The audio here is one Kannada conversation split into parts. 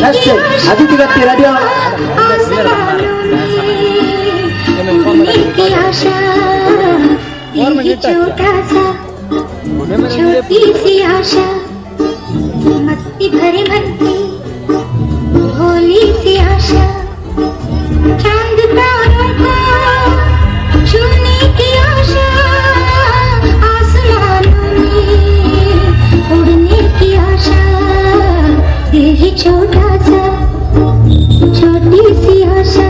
ನೆಕ್ಸ್ಟ್ ಅದಿತಿ ಗಟ್ಟಿ ರೆಡಿ छोटी सी आशा मस्ती भरे मन की भोली सी आशा चांद तारों को छूने की आशा आसमानों में उड़ने की आशा दिल ही छोटा सा छोटी सी आशा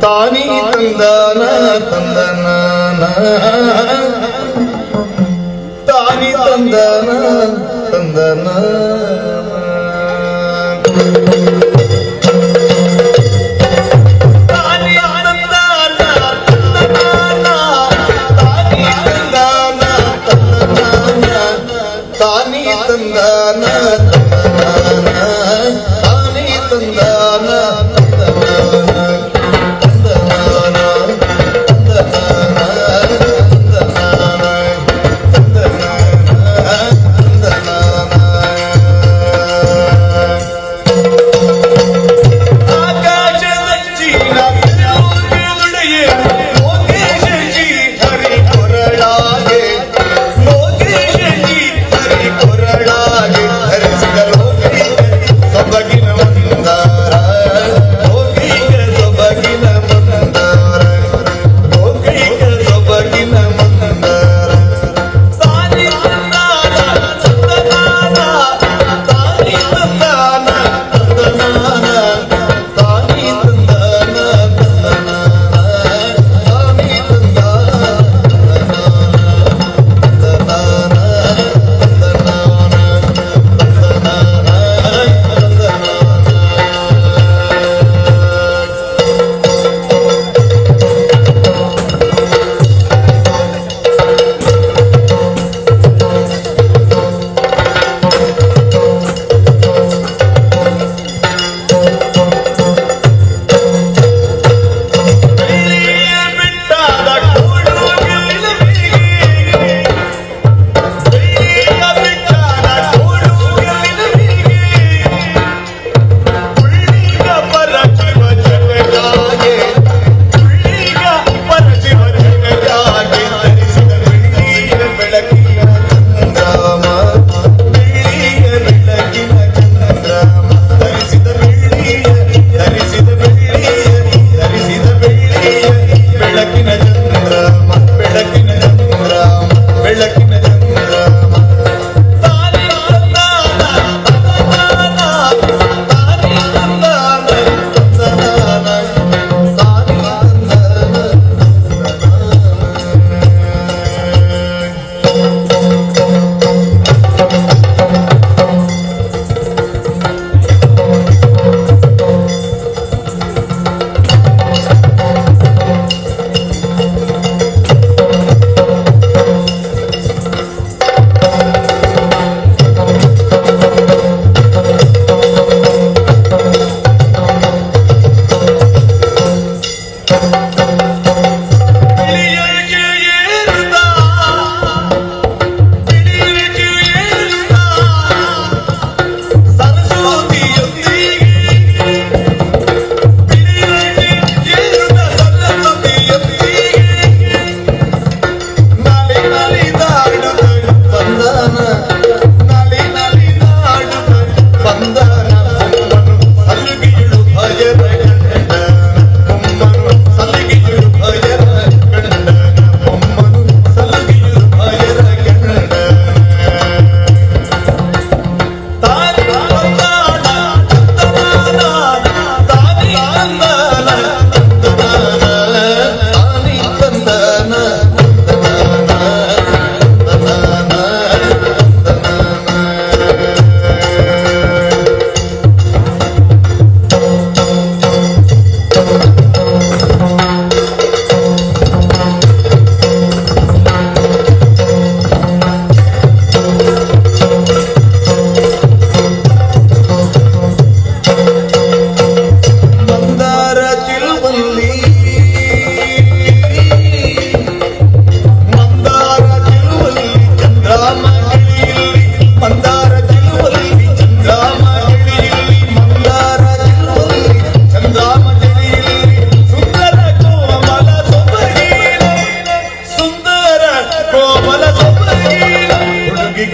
ತಾನಿ ತಂದನ ತಂದನ ತಾನಿ ತಂದನ ತಂದನ ತಾನಿ ತಂದನ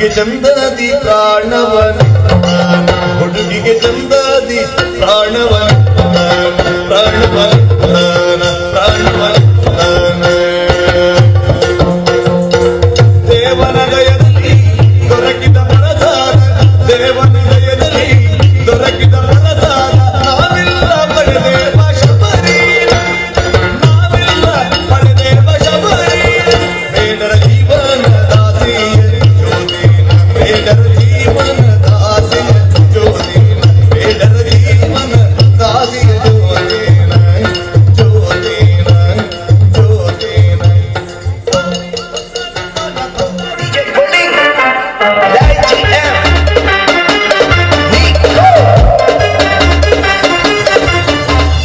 ಹುಡುಗಿಗೆ ಚಂದದಿ ಪ್ರಾಣವನ ಹುಡುಗಿಗೆ ಚಂದದಿ ಪ್ರಾಣವನ ಪ್ರಾಣವನ ಪ್ರಾಣವನ ದೇವನ ದಯದಲ್ಲಿ ದೊರಕಿದ ಮನದಾನ ದೇವನ ದಯದಲ್ಲಿ ದೊರಕಿದ ಮನದಾನ ನಾವೆಲ್ಲ ಪಡೆದೇವ ಶಬರೀರ ನಾವೆಲ್ಲ ಪಡೆದೇವ ಶಬರೀರ ಬೇಡರ ಜೀವನ ದಾಸಿಯ ಜ್ಯೋತಿನ ಬೇಡರ ಜೀವನ ದಾಸಿಯ ಜ್ಯೋತಿನ ಬೇಡರ ಜೀವನ ದಾಸಿಯ ಜ್ಯೋತಿನ ಜ್ಯೋತಿನ ಜ್ಯೋತಿನ DJ Pauling, Light GM, Nico,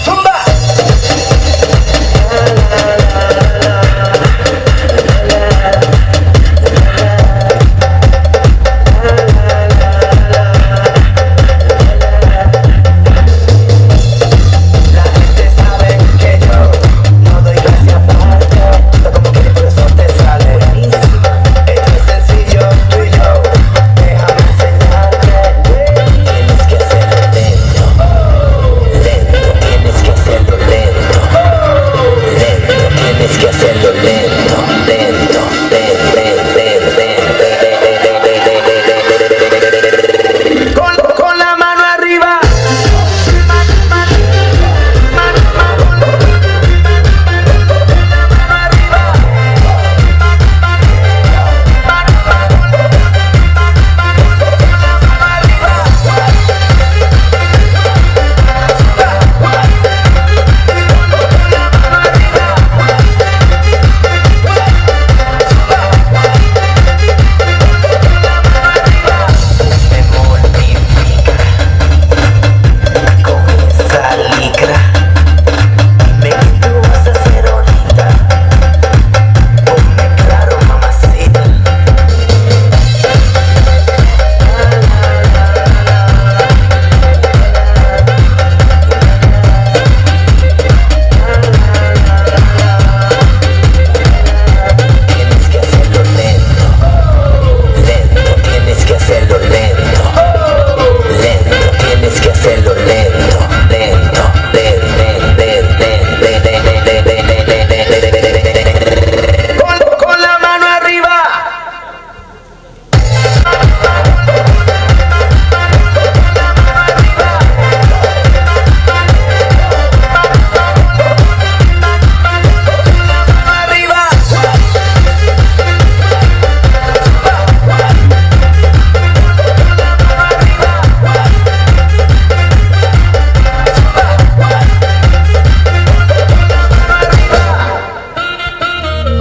Zumba. La gente sabe que yo no doy gracias aparte, lo como que por eso te sale. Esto es sencillo, tú y yo, déjame enseñarte. Tienes que hacerlo lento, lento, tienes que hacerlo lento, lento, tienes que hacerlo lento, lento, con la mano arriba. Me mortifica con esa licra. Dime qué tú vas a hacer ahorita. Ponme claro, mamacita. Tienes que hacerlo lento, lento, tienes que hacerlo lento, lento, tienes que hacerlo lento, lento, con la mano arriba. Arriba.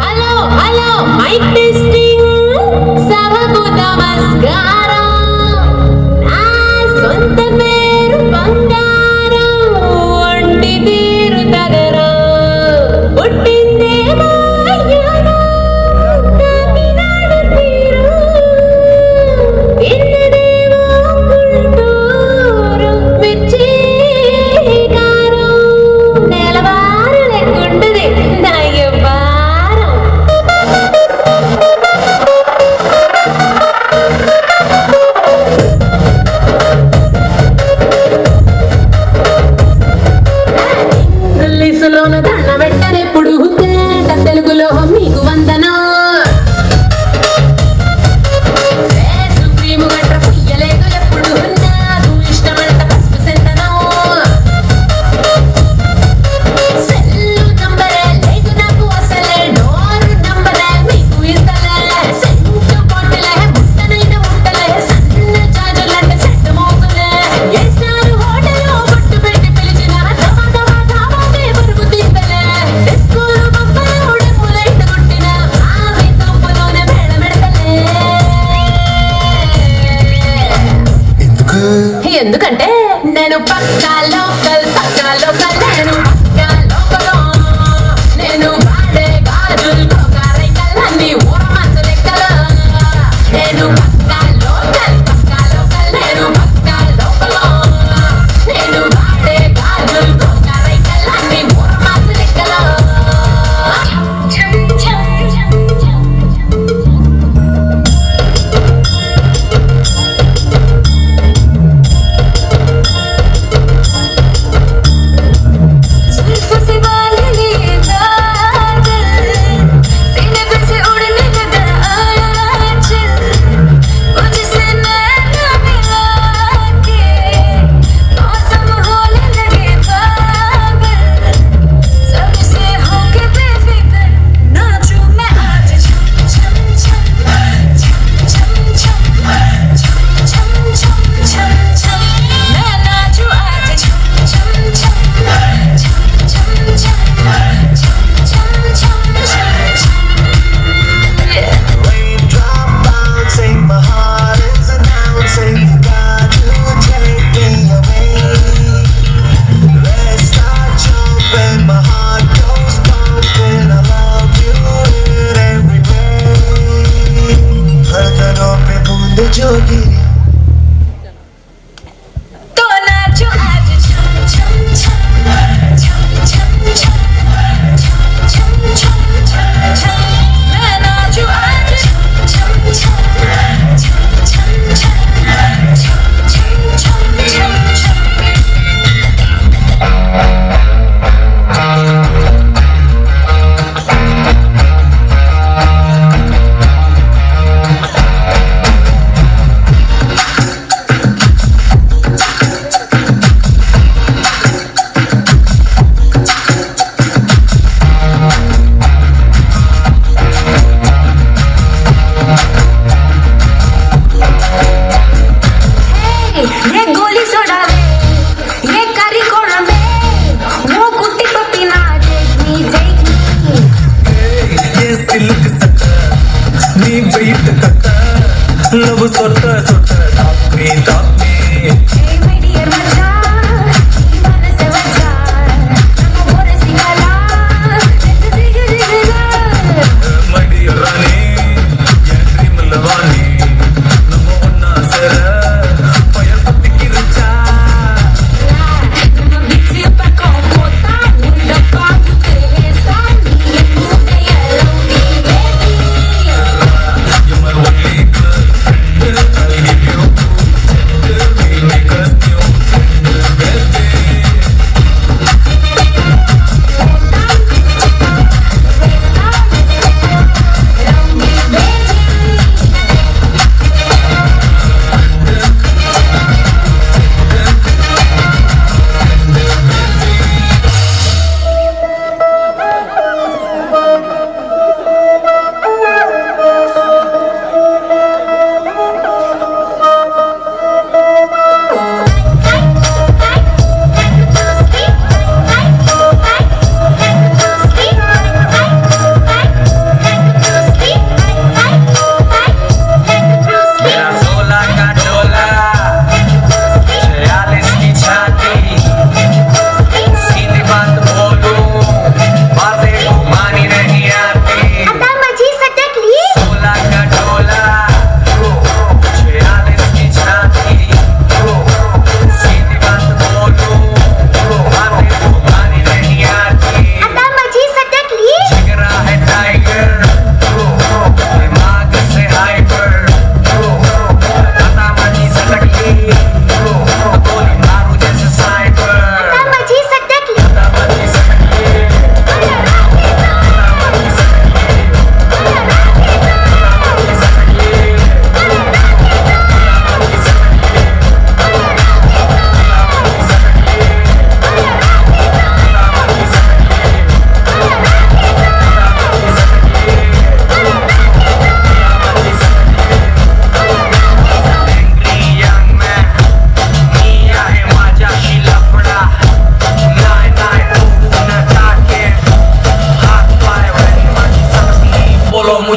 Hello hello mike testing సభకు నమస్కారం నా సొంత పేరు బంగారం ఒంటి తీరు తగరం పుట్టిందేమో అయ్యారం కాకినాడ తీరు తిన్నదేమో గుంటూరు మిర్చి కారం నెలవారు లెక్కుంటది నయ్యవారం ఇంగ్లీషులోన దండ పెట్టనెప్పుడు తేట తెలుగులో మీకు వందనం ఫేసు క్రీము గట్ర పుయ్యలేదు ఎప్పుడు నాకు ఇష్టమంట పసుపు సెంతనం సెల్లు నంబరే లేదు నాకు అసలే డోరు నంబరే మీకు ఇస్తలే సెంటు బాటిలే ముట్టనైన ముట్టలే సన్న జాజులంటే సెట్టు మోసులే ఏ స్టార్ హోటల్లో బొట్టు పెట్టి పిలిచిన దవాతే పరుగు తీస్తలే డిస్కోలు బొమ్మలు ఉడెములైట కొట్టిన ఆమె తోపులోనే మేడమెడతలే ఎందుకంటే నేను పక్కా లోకల్ నేను పక్కా లోకల్ నేను వాడే గాజులు కోకారైకల్లన్నీ ఊర మనసు లెక్కల నేను పక్కా లోకల్ నేను పక్కా లోకల్ నేను వాడే గాజులు కోకారైకల్లన్నీ ఊర మనసు లెక్కల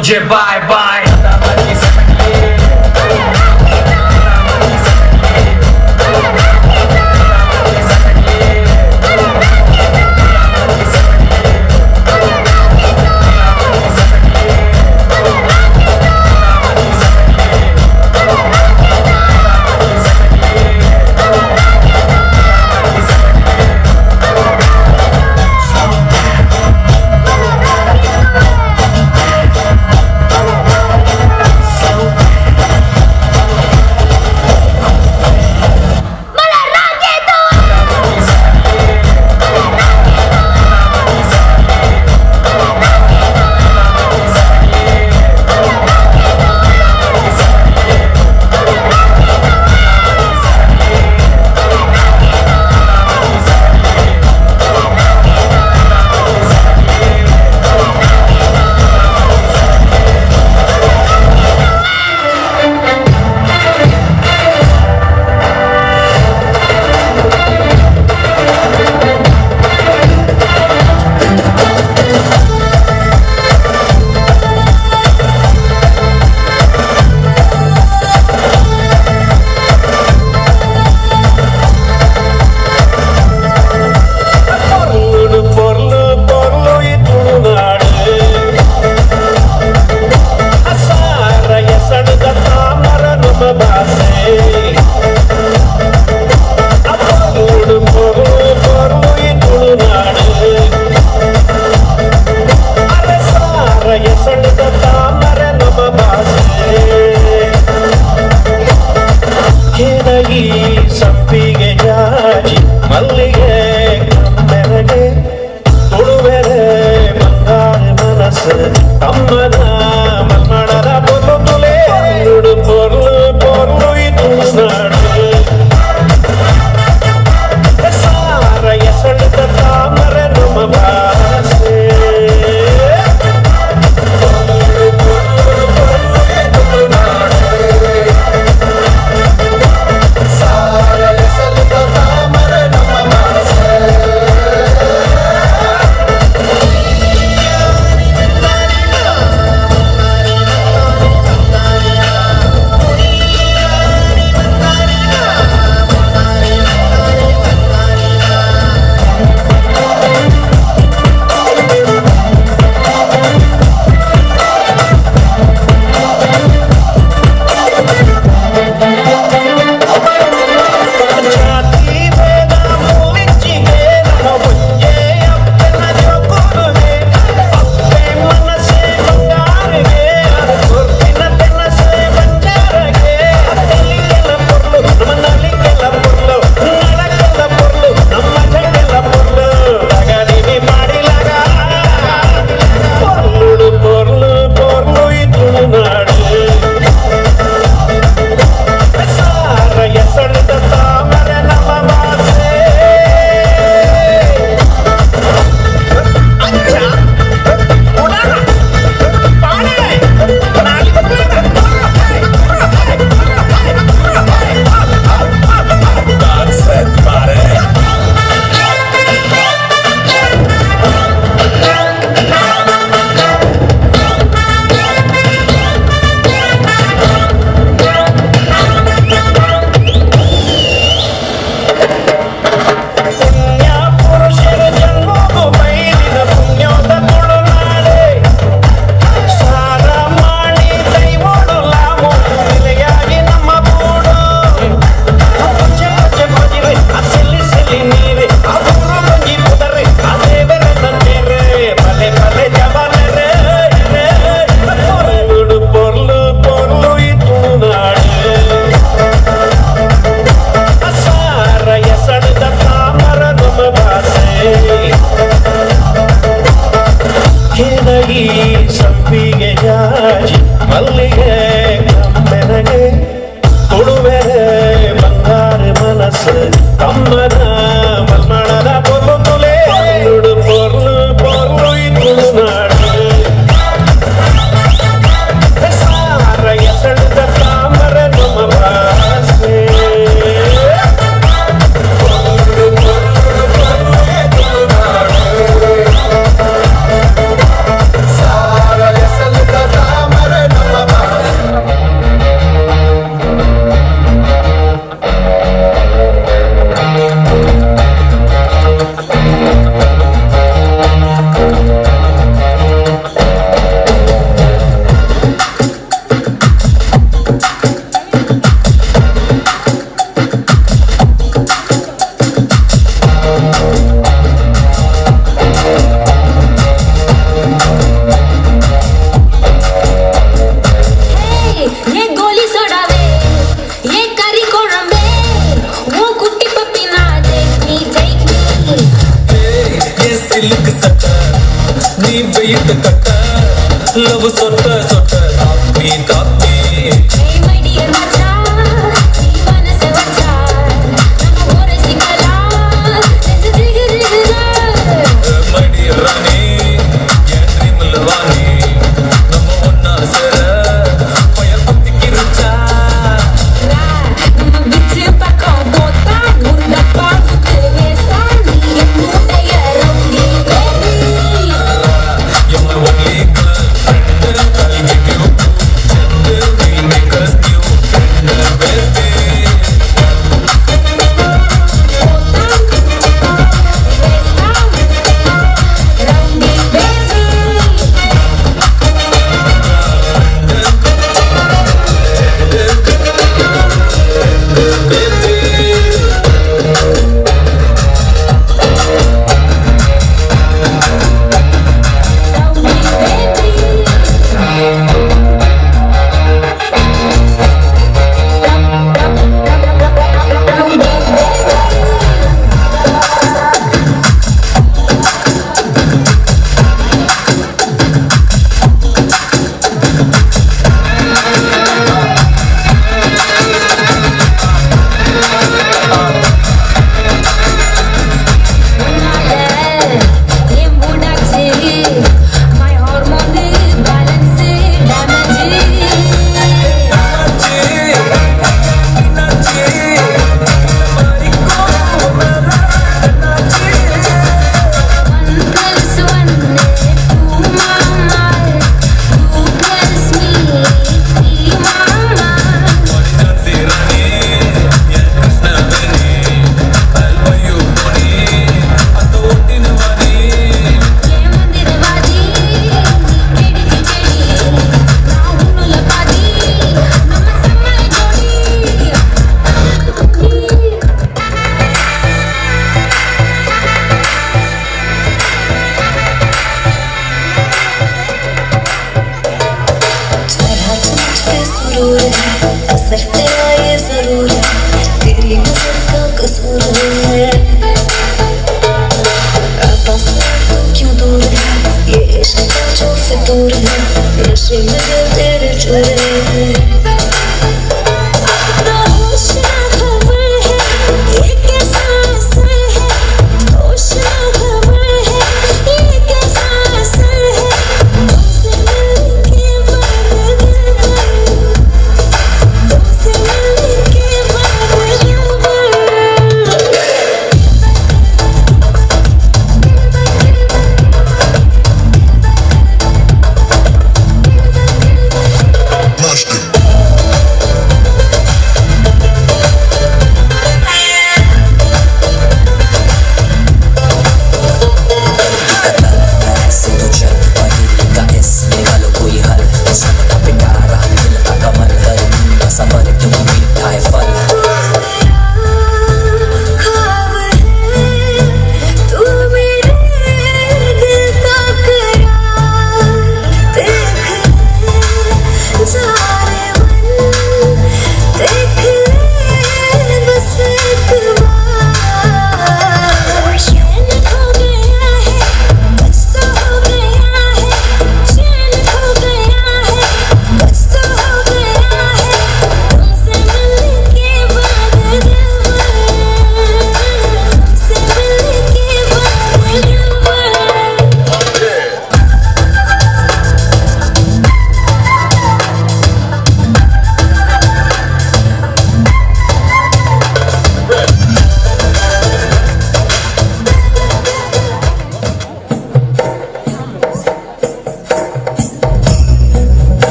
मुझे बाय बाय சொட்ட காப்பி காப்பி Hey my dear மச்சா நீ மனச வச்சா நம்ம ஒரு சிக்கலா ஜிகிரிரா மடி ராணி என் ட்ரீம்ல வாணி நம்ம ஒன்னா சேர ஃபயர் பத்திக்கிருச்சா நம்ம விச்சு பக்கம் போட்டா முன்ன பார்த்து வேஸ்டா நீ என்னுடைய rowdy baby You're my only girlfriend. I'll give you gender. We'll make us new tender, baby. Rowdy baby rowdy baby rowdy என் மூடாச்சு my hormone balance damage One plus one, two mama. Two plus me, three mama. ஏமந்திரவாதி, நீ கெடுதி செடி. நான் உன்னுல பாதி, நம்ம செம்ம ஜோடி. तुम्हारा तुझ पे सुरूर है असर तेरा ये जरूर है तेरी नजर का कसूर है आता से तू क्यों दूर है ये इश्क का जो फितूर है नशे में दिल तेरे चूर है आता होश ना खबर है ये कैसा असर है होश ना खबर है ये कैसा असर है तुमसे मिलके बाद तुमसे मिलके Master.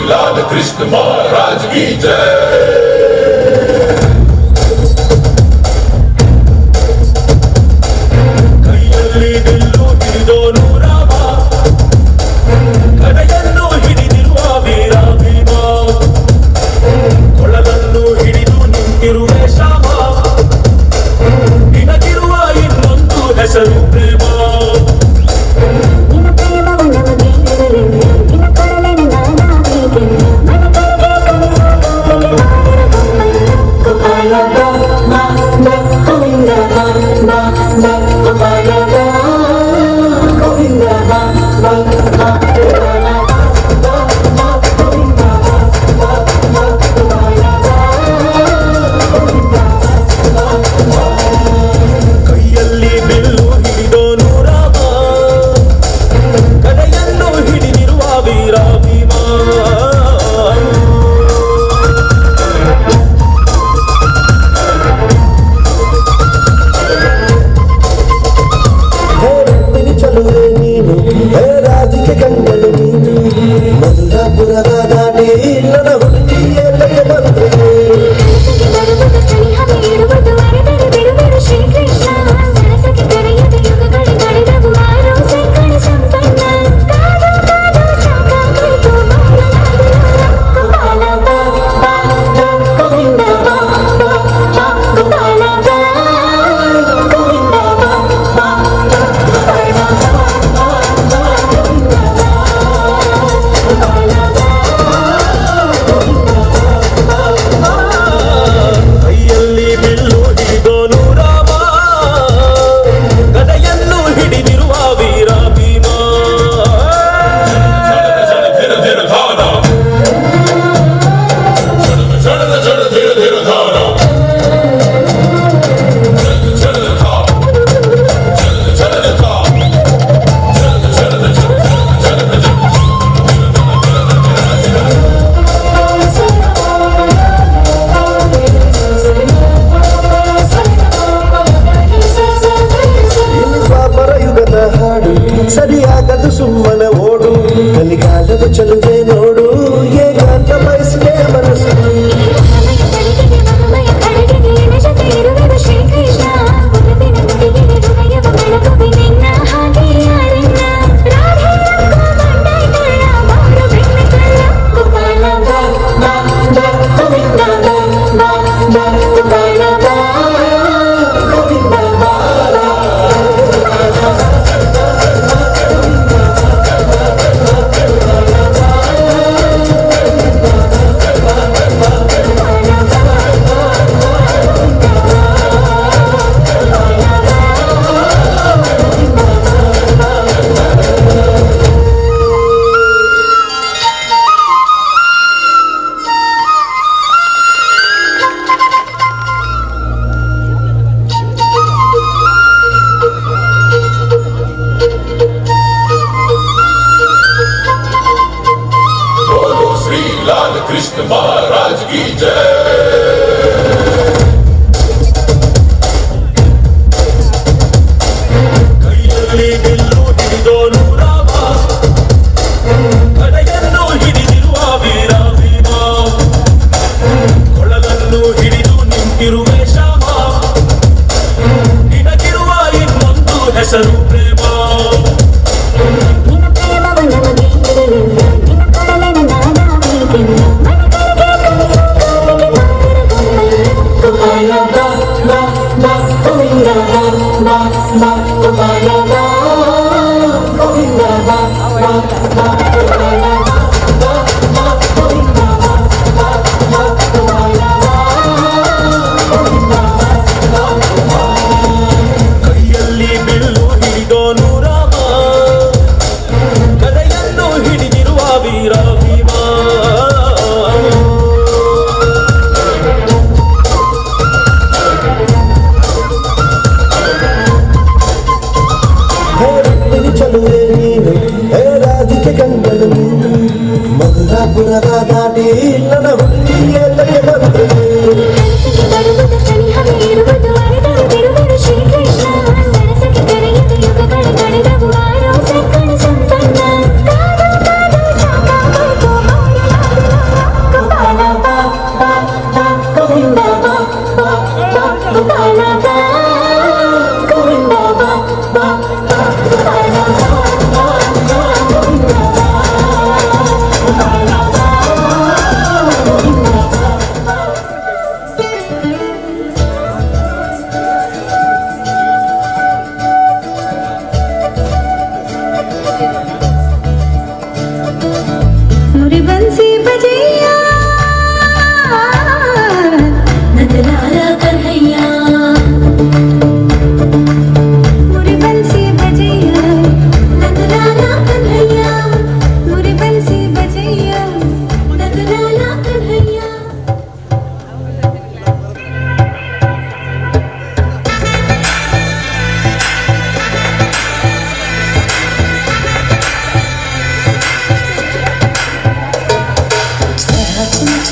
लाल कृष्ण महाराज की जय। ಕೈಯಲ್ಲಿ ಬಿಲ್ಲು ಹಿಡಿದೋನು ರಾಮ, ಕಡೆಯನ್ನು ಹಿಡಿದಿರುವ ವೀರ ಭೀಮ, ಕೊಳಲನ್ನು ಹಿಡಿದು ನಿಂತಿರುವೆ ಶ್ಯಾಮ, ನಿನಗಿರುವ ಇನ್ನೊಂದು ಹೆಸರು ಪ್ರೇಮ. ಕೈಯಲ್ಲಿ ಬಿಲ್ಲು ಹಿಡಿದೋನು ರಾಮ, ಕಡೆಯನ್ನು ಹಿಡಿದಿರುವ ವೀರ ಭೀಮ. ಚಲುವೆ ನೀನು, ಹೇ ರಾಧಿಕೆ ಕಂಡಳು ನೀನು, ಮಧುರಾಪುರದ ದಾಟಿ ನನ್ನ ಹುಡುಗಿಯೇ ಬಂದ್ರೆ ಕೈಯಲ್ಲಿ ಬಿಲ್ಲು ಹಿಡಿದೋನು ರಾಮ, ಗದೆಯನ್ನು ಹಿಡಿದಿರುವ ವೀರ ಭೀಮ. ಯುಗದ ಹಾಡು ಸರಿಯಾಗದು ಸುಮ್ಮನೆ ಓಡು, ಕಲಿಗಾಲದ ಚಲುವೆ ನೋಡು, ಏಕಾಂತ ಬಯಸಿದೆ ಮನಸ್ಸು. लाल कृष्ण महाराज की जय। ಕೈಯಲ್ಲಿ ಬಿಲ್ಲು ಹಿಡಿದೋನು ರಾಮ, ಕಡೆಯನ್ನು ಹಿಡಿದಿರುವ ವೀರ ಭೀಮ, ಕೊಳಲನ್ನು ಹಿಡಿದು ನಿಂತಿರುವೆ ಶ್ಯಾಮ, ನಿನಗಿರುವ ಇನ್ನೊಂದು ಹೆಸರು ಪ್ರೇಮ. ಕೈಯಲ್ಲಿ ಬಿಲ್ಲು ಹಿಡಿದೋನು ರಾಮ, ಗದೆಯನ್ನು ಹಿಡಿದಿರುವ ವೀರ ಭೀಮ. ಚಲುವೆ ನೀನು, ಹೇ ರಾಧಿಕೆ ಕಂಡಳು ನೀನು, ಮಧುರಾಪುರದ ದಾಟಿ ನನ್ನ ಹುಡುಗಿಯೇ ಬಂದ್ರೆ ಶ್ರೀಕೃಷ್ಣ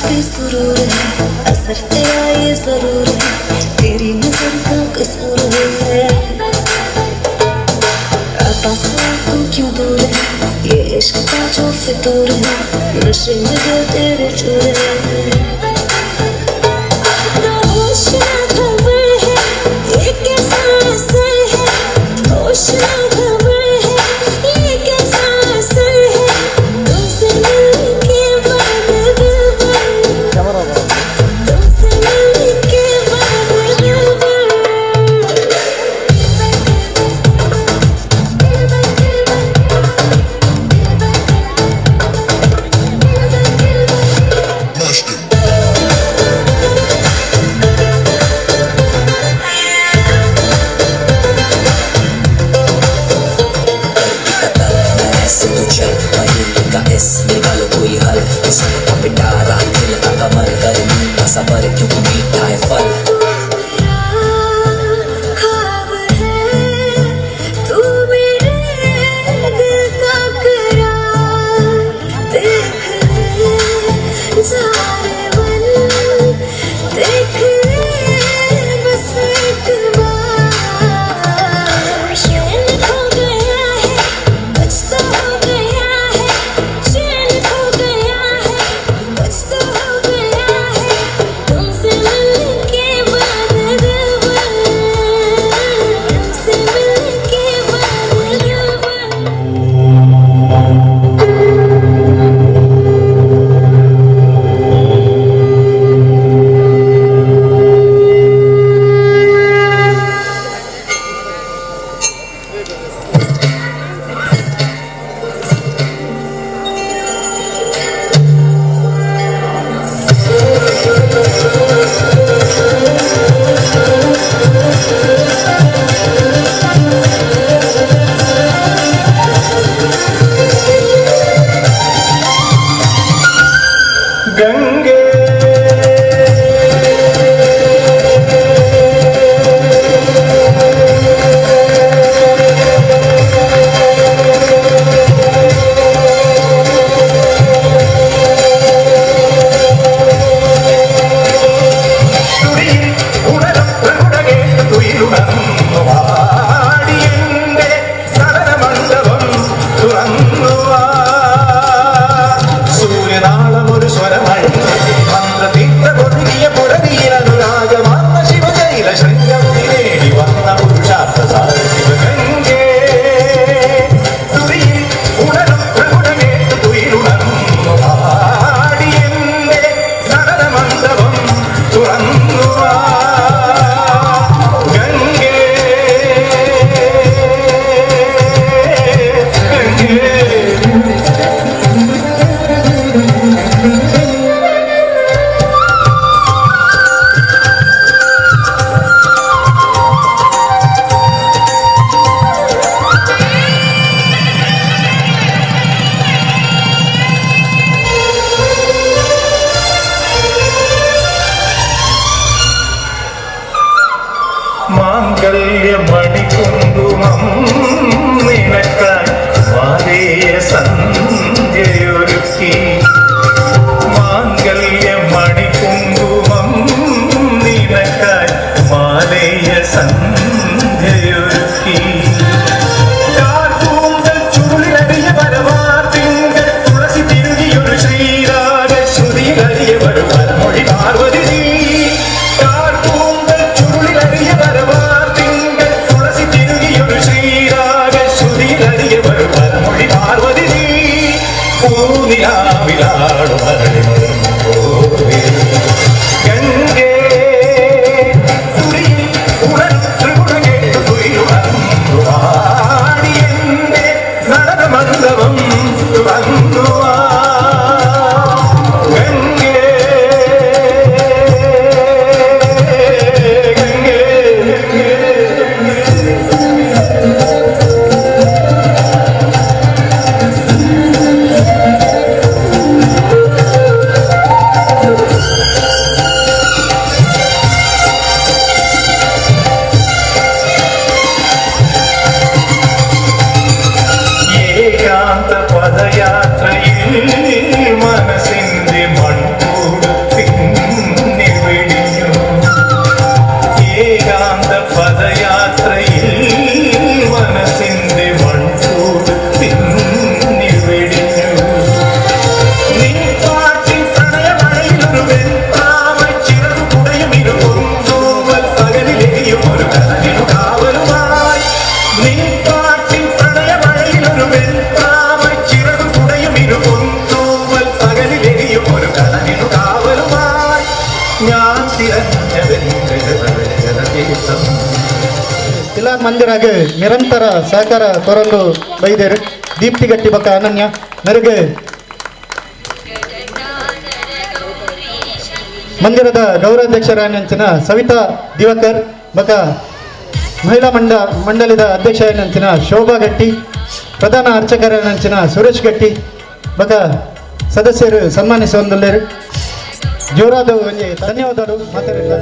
बेसुरूर है, असर तेरा ये जरूर है, तेरी नजर का कसूर है। पास तू क्यों दूर है, ये इश्क का जो फितूर है, नशे में दिल तेरे चूर है। अपना होश ना खबर है, ये कैसा असर है, होश ना खबर है, ये कैसा असर है, तुमसे मिलने के बाद दिल भर, तुमसे मिलने के बाद दिल भर। निकालो कोई हल, इसमें का पिटारा दिल का कमर, गर्मी का सबर क्योंकि मीठा है फल। तू मेरा ख्वाब है, तू मेरे दिल का करार, देख ले जाने मन, देख ले बस एक बार। चैन खो गया है, कुछ तो हो गया है, चैन खो गया है, कुछ तो हो गया है, तुमसे मिलने के बाद दिल भर, तुमसे मिलने के बाद दिल भर। गंगे സൂര്യനാളം ഒരു സ്വരമായി മന്ത്രതീർത്ഥ കൊഴുകിയ പുറവിയിലനുരാഗമാർന്ന ശിവജൈല ശൃംഗമുടി നേടി വന്ന പുരുഷാർത്ഥ ശിവഗംഗേ തുരിയിൽ ഉണരും പ്രകുടമേറ്റ് തുയിലുണർന്നു പാടിയെന്റെ നടനമണ്ഡപം തുറന്നു ഗംഗേ ഗംഗേ മാംഗല്യമണികുങ്കുമം നിനക്കായി മാതേയ സന്ധ്യയൊരുക്കി മാംഗല്യമണികുങ്കുമം നിനക്കായി മാതേയ സന്ധ്യയൊരുക്കി കാർകൂന്തൽ ചുരുളിലടിയ പരമാർത്തിങ്കൾ തുളസി തിരുകിയൊരു ശ്രീരാഗ ശ്രുതിയിലടിയ പരമൊഴി പാർവതി നീ കാർകൂന്തൽ ചുരുളിലടിയ പരമാർത്തിങ്കൾ തുളസി തിരുകിയൊരു ശ്രീരാഗ ശ്രുതിയിലടിയ പരമൊഴി പാർവതി നീ പൂനിലാവിലാടു ഗംഗേ തുരിയിൽ ഉണരും ത്രിപുടകേട്ടു തുയിലുണർന്നു പാടിയെന്റെ നടനമണ്ഡപം തുറന്നു ഗംഗേ ഗംഗേ ഏകാന്ത പദയാത്രയിൽ മനസ്സിന്റെ മൺകൂട് ಕಲ್ಯಾಣ್ ಮಂದಿರಾಗ ನಿರಂತರ ಸಹಕಾರ ತೋರಲು ಬೈದೇರು ದೀಪ್ತಿಗಟ್ಟಿ ಬಕ ಅನನ್ಯ ಮೆರುಗೆ ಮಂದಿರದ ಗೌರವಾಧ್ಯಕ್ಷರಾಯನಂಚಿನ ಸವಿತಾ ದಿವಾಕರ್ ಬಕ ಮಹಿಳಾ ಮಂಡಲದ ಅಧ್ಯಕ್ಷರಾಯನಂಚಿನ ಶೋಭಾ ಗಟ್ಟಿ ಪ್ರಧಾನ ಅರ್ಚಕರಾಯನಂಚಿನ ಸುರೇಶ್ ಗಟ್ಟಿ ಬಕ ಸದಸ್ಯರು ಸನ್ಮಾನಿಸುವಂದಲ್ಲೇರು ಜೋರಾದ ಒಂದು ಧನ್ಯವಾದಗಳು ಮಾತಾಡಿಲ್ಲ.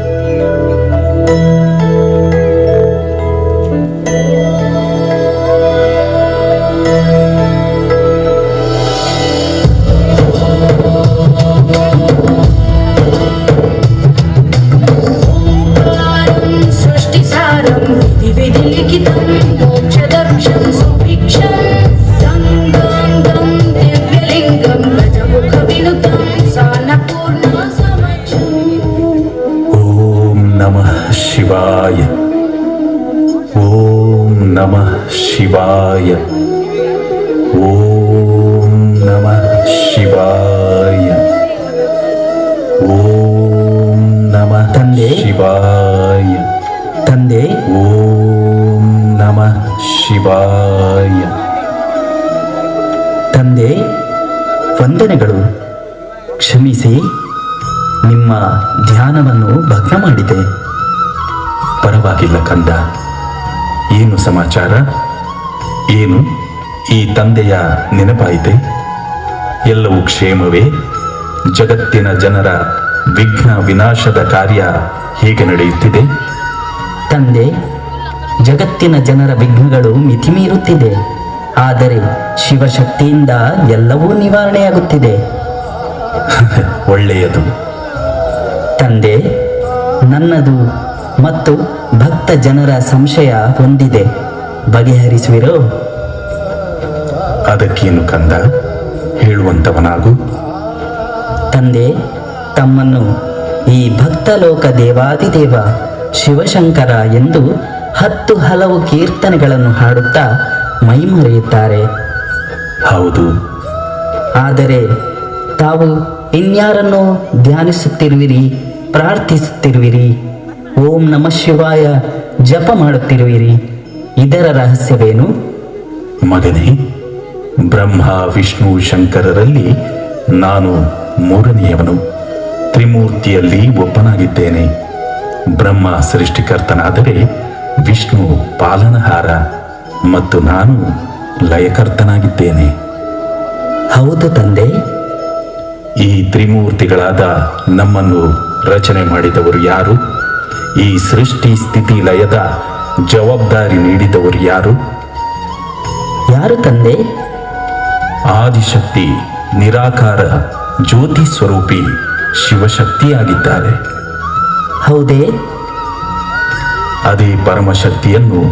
सृष्टिसारं विधिलिखितं मोक्षदर्शं सुभिक्षं दं दं दं दिव्यलिङ्गं गजमुखविनुतं सान्नपूर्णासमक्षम् ಓಂ ನಮಃ ಶಿವಾಯ. ಓಂ ನಮಃ ಶಿವಾಯ. ಓಂ ನಮಃ ಶಿವಾಯ. ಓಂ ನಮಃ ತಂದೆ. ಶಿವಾಯ. ತಂದೆ, ಓಂ ನಮಃ ಶಿವಾಯ. ತಂದೆ, ವಂದನೆಗಳು. ಕ್ಷಮಿಸಿ, ನಿಮ್ಮ ಧ್ಯಾನವನ್ನು ಭಗ್ನ ಮಾಡಿದೆ. ಪರವಾಗಿಲ್ಲ ಕಂದ. ಏನು ಸಮಾಚಾರ? ಏನು ಈ ತಂದೆಯ ನೆನಪಾಯಿತೆ? ಎಲ್ಲವೂ ಕ್ಷೇಮವೇ? ಜಗತ್ತಿನ ಜನರ ವಿಘ್ನ ವಿನಾಶದ ಕಾರ್ಯ ಹೇಗೆ ನಡೆಯುತ್ತಿದೆ? ತಂದೆ, ಜಗತ್ತಿನ ಜನರ ವಿಘ್ನಗಳು ಮಿತಿಮೀರುತ್ತಿದೆ. ಆದರೆ ಶಿವಶಕ್ತಿಯಿಂದ ಎಲ್ಲವೂ ನಿವಾರಣೆಯಾಗುತ್ತಿದೆ. ಒಳ್ಳೆಯದು. ತಂದೆ, ನನ್ನದು ಮತ್ತು ಭಕ್ತ ಜನರ ಸಂಶಯ ಹೊಂದಿದೆ, ಬಗೆಹರಿಸುವಿರೋ? ಅದಕ್ಕೇನು ಕಂದ, ಹೇಳುವಂತವನಾಗು. ತಂದೆ, ತಮ್ಮನ್ನು ಈ ಭಕ್ತಲೋಕ ದೇವಾದಿದೇವ ಶಿವಶಂಕರ ಎಂದು 10 ಹಲವು ಕೀರ್ತನೆಗಳನ್ನು ಹಾಡುತ್ತಾ ಮೈಮರೆಯುತ್ತಾರೆ. ಹೌದು. ಆದರೆ ತಾವು ಇನ್ಯಾರನ್ನು ಧ್ಯಾನಿಸುತ್ತಿರುವಿರಿ, ಪ್ರಾರ್ಥಿಸುತ್ತಿರುವಿರಿ, ಓಂ ನಮಃ ಶಿವಾಯ ಜಪ ಮಾಡುತ್ತಿರುವಿರಿ. ಇದರ ರಹಸ್ಯವೇನು? ಮಗನೇ, ಬ್ರಹ್ಮ ವಿಷ್ಣು ಶಂಕರರಲ್ಲಿ ನಾನು ಮೂರನೆಯವನು. ತ್ರಿಮೂರ್ತಿಯಲ್ಲಿ ಒಬ್ಬನಾಗಿದ್ದೇನೆ. ಬ್ರಹ್ಮ ಸೃಷ್ಟಿಕರ್ತನಾದರೆ ವಿಷ್ಣು ಪಾಲನಹಾರ ಮತ್ತು ನಾನು ಲಯಕರ್ತನಾಗಿದ್ದೇನೆ. ಹೌದು ತಂದೆ. ಈ ತ್ರಿಮೂರ್ತಿಗಳಾದ ನಮ್ಮನ್ನು ರಚನೆ ಮಾಡಿದವರು ಯಾರು? ಈ ಸೃಷ್ಟಿ ಸ್ಥಿತಿ ಲಯದ ಜವಾಬ್ದಾರಿ ನೀಡಿದವರು ಯಾರು? ಯಾರು ತಂದೆ? ಆದಿಶಕ್ತಿ, ನಿರಾಕಾರ ಜ್ಯೋತಿ ಸ್ವರೂಪಿ ಶಿವಶಕ್ತಿಯಾಗಿದ್ದಾರೆ. ಹೌದೇ? ಅದೇ ಪರಮಶಕ್ತಿಯನ್ನು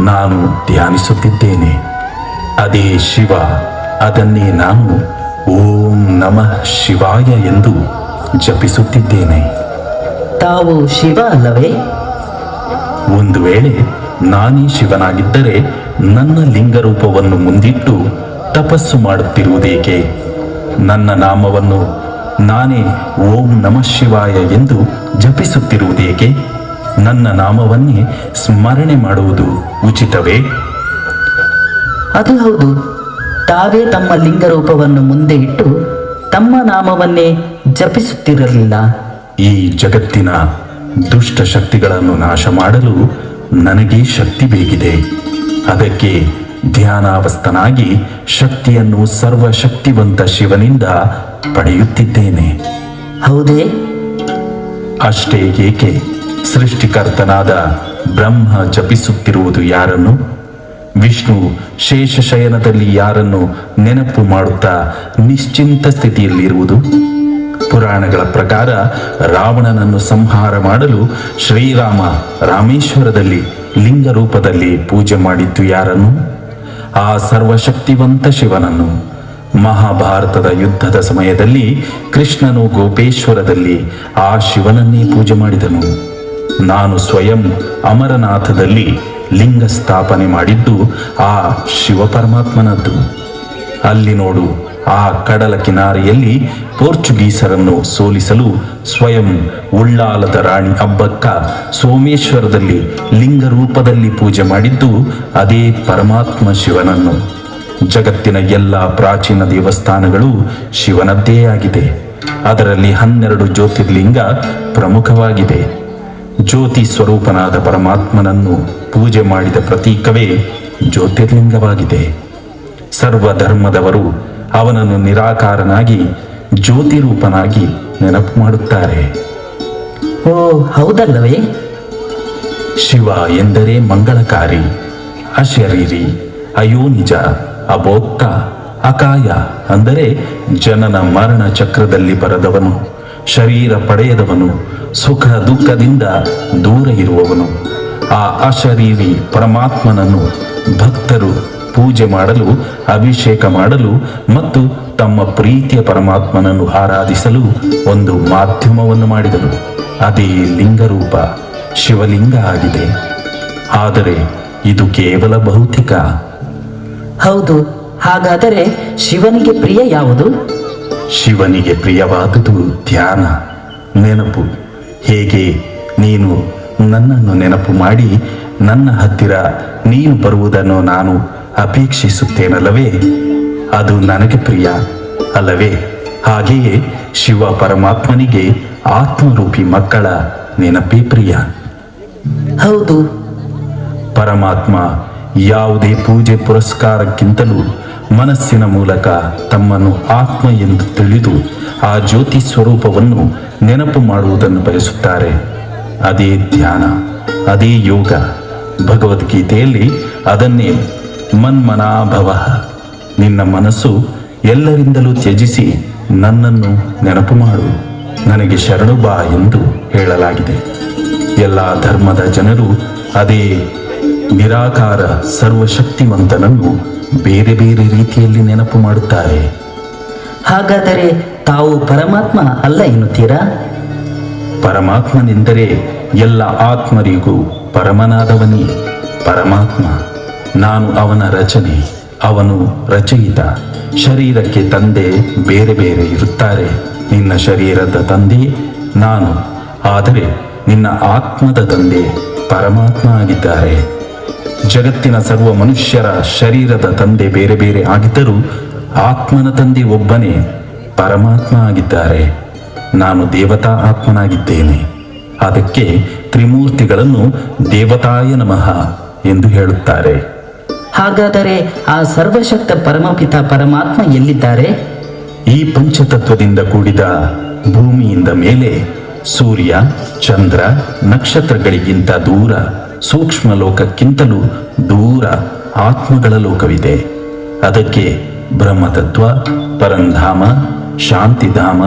ನಾನು ಧ್ಯಾನಿಸುತ್ತಿದ್ದೇನೆ. ಅದೇ ಶಿವ. ಅದನ್ನೇ ನಾನು ಓಂ ನಮಃ ಶಿವಾಯ ಎಂದು ಜಪಿಸುತ್ತಿದ್ದೇನೆ. ತಾವು ಶಿವ ಅಲ್ಲವೇ? ಒಂದು ವೇಳೆ ನಾನೇ ಶಿವನಾಗಿದ್ದರೆ ನನ್ನ ಲಿಂಗರೂಪವನ್ನು ಮುಂದಿಟ್ಟು ತಪಸ್ಸು ಮಾಡುತ್ತಿರುವುದೇಕೆ? ನನ್ನ ನಾಮವನ್ನು ನಾನೇ ಓಂ ನಮಃ ಶಿವಾಯ ಎಂದು ಜಪಿಸುತ್ತಿರುವುದೇಕೆ? ನನ್ನ ನಾಮವನ್ನೇ ಸ್ಮರಣೆ ಮಾಡುವುದು ಉಚಿತವೇ? ಅದು ಹೌದು. ತಾವೇ ತಮ್ಮ ಲಿಂಗರೂಪವನ್ನು ಮುಂದೆ ಇಟ್ಟು ತಮ್ಮ ನಾಮವನ್ನೇ ಜಪಿಸುತ್ತಿರಲಿಲ್ಲ. ಈ ಜಗತ್ತಿನ ದುಷ್ಟ ಶಕ್ತಿಗಳನ್ನು ನಾಶ ಮಾಡಲು ನನಗೆ ಶಕ್ತಿ ಬೇಕಿದೆ. ಅದಕ್ಕೆ ಧ್ಯಾನಾವಸ್ಥನಾಗಿ ಶಕ್ತಿಯನ್ನು ಸರ್ವಶಕ್ತಿವಂತ ಶಿವನಿಂದ ಪಡೆಯುತ್ತಿದ್ದೇನೆ. ಹೌದೇ? ಅಷ್ಟೇ ಏಕೆ, ಸೃಷ್ಟಿಕರ್ತನಾದ ಬ್ರಹ್ಮ ಜಪಿಸುತ್ತಿರುವುದು ಯಾರನ್ನು? ವಿಷ್ಣು ಶೇಷಶಯನದಲ್ಲಿ ಯಾರನ್ನು ನೆನಪು ಮಾಡುತ್ತಾ ನಿಶ್ಚಿಂತ ಸ್ಥಿತಿಯಲ್ಲಿರುವುದು? ಪುರಾಣಗಳ ಪ್ರಕಾರ ರಾವಣನನ್ನು ಸಂಹಾರ ಮಾಡಲು ಶ್ರೀರಾಮ ರಾಮೇಶ್ವರದಲ್ಲಿ ಲಿಂಗ ರೂಪದಲ್ಲಿ ಪೂಜೆ ಮಾಡಿದ್ದು ಯಾರನ್ನು? ಆ ಸರ್ವಶಕ್ತಿವಂತ ಶಿವನನ್ನು. ಮಹಾಭಾರತದ ಯುದ್ಧದ ಸಮಯದಲ್ಲಿ ಕೃಷ್ಣನು ಗೋಪೇಶ್ವರದಲ್ಲಿ ಆ ಶಿವನನ್ನೇ ಪೂಜೆ ಮಾಡಿದನು. ನಾನು ಸ್ವಯಂ ಅಮರನಾಥದಲ್ಲಿ ಲಿಂಗ ಸ್ಥಾಪನೆ ಮಾಡಿದ್ದು ಆ ಶಿವ ಪರಮಾತ್ಮನದ್ದು. ಅಲ್ಲಿ ನೋಡು, ಆ ಕಡಲ ಕಿನಾರೆಯಲ್ಲಿ ಪೋರ್ಚುಗೀಸರನ್ನು ಸೋಲಿಸಲು ಸ್ವಯಂ ಉಳ್ಳಾಲದ ರಾಣಿ ಅಬ್ಬಕ್ಕ ಸೋಮೇಶ್ವರದಲ್ಲಿ ಲಿಂಗ ರೂಪದಲ್ಲಿ ಪೂಜೆ ಮಾಡಿದ್ದು ಅದೇ ಪರಮಾತ್ಮ ಶಿವನನ್ನು. ಜಗತ್ತಿನ ಎಲ್ಲ ಪ್ರಾಚೀನ ದೇವಸ್ಥಾನಗಳು ಶಿವನದ್ದೇ ಆಗಿದೆ. ಅದರಲ್ಲಿ 12 ಜ್ಯೋತಿರ್ಲಿಂಗ ಪ್ರಮುಖವಾಗಿದೆ. ಜ್ಯೋತಿ ಸ್ವರೂಪನಾದ ಪರಮಾತ್ಮನನ್ನು ಪೂಜೆ ಮಾಡಿದ ಪ್ರತೀಕವೇ ಜ್ಯೋತಿರ್ಲಿಂಗವಾಗಿದೆ. ಸರ್ವ ಧರ್ಮದವರು ಅವನನ್ನು ನಿರಾಕಾರನಾಗಿ ಜ್ಯೋತಿರೂಪನಾಗಿ ನೆನಪು ಮಾಡುತ್ತಾರೆ. ಓ ಹೌದಲ್ಲವೇ? ಶಿವ ಎಂದರೆ ಮಂಗಳಕಾರಿ, ಅಶರೀರಿ, ಅಯೋನಿಜ, ಅಭೋಕ್ತ, ಅಕಾಯ ಅಂದರೆ ಜನನ ಮರಣ ಚಕ್ರದಲ್ಲಿ ಬರದವನು, ಶರೀರ ಪಡೆಯದವನು, ಸುಖ ದುಃಖದಿಂದ ದೂರ ಇರುವವನು. ಆ ಅಶರೀರಿ ಪರಮಾತ್ಮನನ್ನು ಭಕ್ತರು ಪೂಜೆ ಮಾಡಲು, ಅಭಿಷೇಕ ಮಾಡಲು ಮತ್ತು ತಮ್ಮ ಪ್ರೀತಿಯ ಪರಮಾತ್ಮನನ್ನು ಆರಾಧಿಸಲು ಒಂದು ಮಾಧ್ಯಮವನ್ನು ಮಾಡಿದರು. ಅದೇ ಲಿಂಗರೂಪ ಶಿವಲಿಂಗ ಆಗಿದೆ. ಆದರೆ ಇದು ಕೇವಲ ಭೌತಿಕ. ಹೌದು. ಹಾಗಾದರೆ ಶಿವನಿಗೆ ಪ್ರಿಯ ಯಾವುದು? ಶಿವನಿಗೆ ಪ್ರಿಯವಾದುದು ಧ್ಯಾನ, ನೆನಪು. ಹೇಗೆ ನೀನು ನನ್ನನ್ನು ನೆನಪು ಮಾಡಿ ನನ್ನ ಹತ್ತಿರ ನೀನು ಬರುವುದನ್ನು ನಾನು ಅಪೇಕ್ಷಿಸುತ್ತೇನಲ್ಲವೇ, ಅದು ನನಗೆ ಪ್ರಿಯ ಅಲ್ಲವೇ? ಹಾಗೆಯೇ ಶಿವ ಪರಮಾತ್ಮನಿಗೆ ಆತ್ಮರೂಪಿ ಮಕ್ಕಳ ನೆನಪೇ ಪ್ರಿಯ. ಹೌದು. ಪರಮಾತ್ಮ ಯಾವುದೇ ಪೂಜೆ ಪುರಸ್ಕಾರಕ್ಕಿಂತಲೂ ಮನಸ್ಸಿನ ಮೂಲಕ ತಮ್ಮನ್ನು ಆತ್ಮ ಎಂದು ತಿಳಿದು ಆ ಜ್ಯೋತಿ ಸ್ವರೂಪವನ್ನು ನೆನಪು ಮಾಡುವುದನ್ನು ಬಯಸುತ್ತಾರೆ. ಅದೇ ಧ್ಯಾನ, ಅದೇ ಯೋಗ. ಭಗವದ್ಗೀತೆಯಲ್ಲಿ ಅದನ್ನೇ ಮನ್ಮನಾಭವ, ನಿನ್ನ ಮನಸ್ಸು ಎಲ್ಲರಿಂದಲೂ ತ್ಯಜಿಸಿ ನನ್ನನ್ನು ನೆನಪು ಮಾಡು, ನನಗೆ ಶರಣು ಬಾ ಎಂದು ಹೇಳಲಾಗಿದೆ. ಎಲ್ಲ ಧರ್ಮದ ಜನರು ಅದೇ ನಿರಾಕಾರ ಸರ್ವಶಕ್ತಿವಂತನನ್ನು ಬೇರೆ ಬೇರೆ ರೀತಿಯಲ್ಲಿ ನೆನಪು ಮಾಡುತ್ತಾರೆ. ಹಾಗಾದರೆ ತಾವು ಪರಮಾತ್ಮ ಅಲ್ಲ ಎನ್ನುತ್ತೀರಾ? ಪರಮಾತ್ಮನೆಂದರೆ ಎಲ್ಲ ಆತ್ಮರಿಗೂ ಪರಮನಾದವನೇ ಪರಮಾತ್ಮ. ನಾನು ಅವನ ರಚನೆ, ಅವನು ರಚಯಿತ. ಶರೀರಕ್ಕೆ ತಂದೆ ಬೇರೆ ಬೇರೆ ಇರುತ್ತಾರೆ. ನಿನ್ನ ಶರೀರದ ತಂದೆ ನಾನು, ಆದರೆ ನಿನ್ನ ಆತ್ಮದ ತಂದೆ ಪರಮಾತ್ಮ ಆಗಿದ್ದಾರೆ. ಜಗತ್ತಿನ ಸರ್ವ ಮನುಷ್ಯರ ಶರೀರದ ತಂದೆ ಬೇರೆ ಬೇರೆ ಆಗಿದ್ದರೂ ಆತ್ಮನ ತಂದೆ ಒಬ್ಬನೇ ಪರಮಾತ್ಮ ಆಗಿದ್ದಾರೆ. ನಾನು ದೇವತಾ ಆತ್ಮನಾಗಿದ್ದೇನೆ. ಅದಕ್ಕೆ ತ್ರಿಮೂರ್ತಿಗಳನ್ನು ದೇವತಾಯ ನಮಃ ಎಂದು ಹೇಳುತ್ತಾರೆ. ಹಾಗಾದರೆ ಆ ಸರ್ವಶಕ್ತ ಪರಮಪಿತ ಪರಮಾತ್ಮ ಎಲ್ಲಿದ್ದಾರೆ? ಈ ಪಂಚತತ್ವದಿಂದ ಕೂಡಿದ ಭೂಮಿಯಿಂದ ಮೇಲೆ ಸೂರ್ಯ, ಚಂದ್ರ, ನಕ್ಷತ್ರಗಳಿಗಿಂತ ದೂರ, ಸೂಕ್ಷ್ಮ ಲೋಕಕ್ಕಿಂತಲೂ ದೂರ ಆತ್ಮಗಳ ಲೋಕವಿದೆ. ಅದಕ್ಕೆ ಬ್ರಹ್ಮತತ್ವ, ಪರಂಧಾಮ, ಶಾಂತಿಧಾಮ,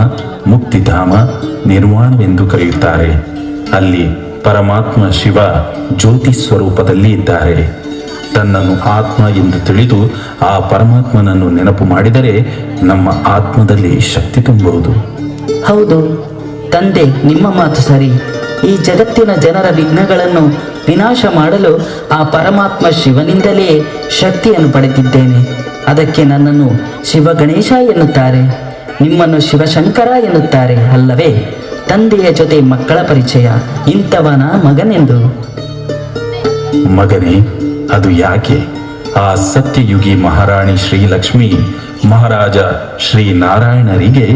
ಮುಕ್ತಿಧಾಮ, ನಿರ್ವಾಣವೆಂದು ಕರೆಯುತ್ತಾರೆ. ಅಲ್ಲಿ ಪರಮಾತ್ಮ ಶಿವ ಜ್ಯೋತಿ ಸ್ವರೂಪದಲ್ಲಿ ಇದ್ದಾರೆ. ತನ್ನನ್ನು ಆತ್ಮ ಎಂದು ತಿಳಿದು ಆ ಪರಮಾತ್ಮನನ್ನು ನೆನಪು ಮಾಡಿದರೆ ನಮ್ಮ ಆತ್ಮದಲ್ಲಿ ಶಕ್ತಿ ತುಂಬುವುದು. ಹೌದು ತಂದೆ, ನಿಮ್ಮ ಮಾತು ಸರಿ. ಈ ಜಗತ್ತಿನ ಜನರ ವಿಘ್ನಗಳನ್ನು ವಿನಾಶ ಮಾಡಲು ಆ ಪರಮಾತ್ಮ ಶಿವನಿಂದಲೇ ಶಕ್ತಿಯನ್ನು ಪಡೆದಿದ್ದೇನೆ. ಅದಕ್ಕೆ ನನ್ನನ್ನು ಶಿವ ಗಣೇಶ ಎನ್ನುತ್ತಾರೆ, ನಿಮ್ಮನ್ನು ಶಿವಶಂಕರ ಎನ್ನುತ್ತಾರೆ ಅಲ್ಲವೇ? ತಂದೆಯ ಜೊತೆ ಮಕ್ಕಳ ಪರಿಚಯ, ಇಂಥವನ ಮಗನೆಂದು. ಮಗನೇ, ಅದು ಯಾಕೆ? ಆ ಸತ್ಯಯುಗಿ ಮಹಾರಾಣಿ ಶ್ರೀಲಕ್ಷ್ಮಿ, ಮಹಾರಾಜ ಶ್ರೀ ನಾರಾಯಣರಿಗೆ